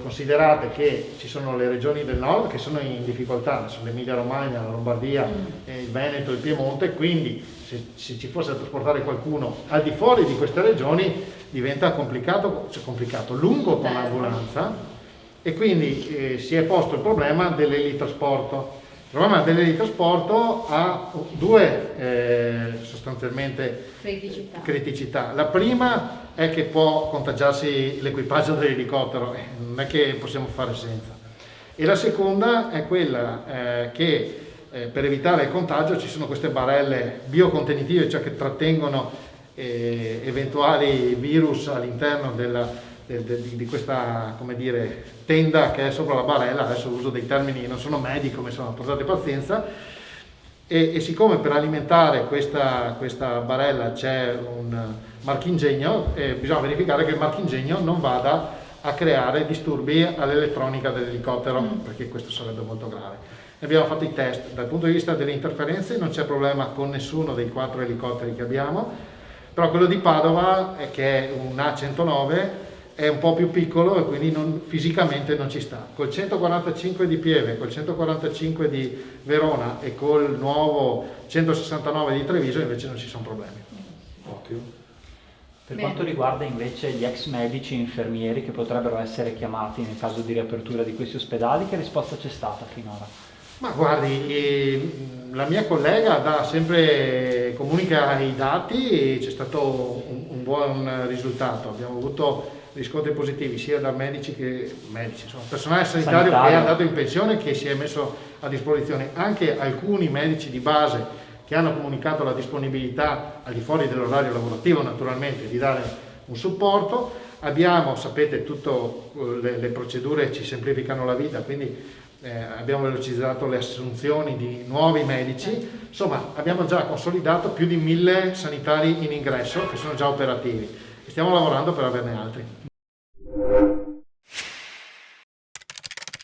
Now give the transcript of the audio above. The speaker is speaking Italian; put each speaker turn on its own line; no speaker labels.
considerate che ci sono le regioni del nord che sono in difficoltà, sono l'Emilia Romagna, la Lombardia, il Veneto, il Piemonte, quindi se ci fosse da trasportare qualcuno al di fuori di queste regioni diventa complicato, lungo con l'ambulanza, e quindi si è posto il problema dell'elitrasporto. Il problema dell'elitrasporto ha due sostanzialmente criticità. La prima è che può contagiarsi l'equipaggio dell'elicottero, non è che possiamo fare senza. E la seconda è quella che per evitare il contagio ci sono queste barelle biocontenitive, cioè che trattengono eventuali virus all'interno di questa, come dire, tenda che è sopra la barella. Adesso uso dei termini, non sono medico, mi sono portate pazienza, e siccome per alimentare questa barella c'è un marchingegno, bisogna verificare che il marchingegno non vada a creare disturbi all'elettronica dell'elicottero, perché questo sarebbe molto grave. Abbiamo fatto i test, dal punto di vista delle interferenze non c'è problema con nessuno dei 4 elicotteri che abbiamo, però quello di Padova, che è un A109, è un po' più piccolo e quindi fisicamente non ci sta. Col 145 di Pieve, col 145 di Verona e col nuovo 169 di Treviso invece non ci sono problemi.
Ottimo.
Per quanto riguarda invece gli ex medici e infermieri che potrebbero essere chiamati nel caso di riapertura di questi ospedali, che risposta c'è stata finora?
Ma guardi, la mia collega comunica i dati e c'è stato un buon risultato. Abbiamo avuto riscontri positivi sia da medici, insomma, personale sanitario che è andato in pensione, che si è messo a disposizione, anche alcuni medici di base che hanno comunicato la disponibilità al di fuori dell'orario lavorativo naturalmente di dare un supporto. Abbiamo, sapete, le procedure ci semplificano la vita, quindi abbiamo velocizzato le assunzioni di nuovi medici. Insomma, abbiamo già consolidato più di 1000 sanitari in ingresso che sono già operativi e stiamo lavorando per averne altri.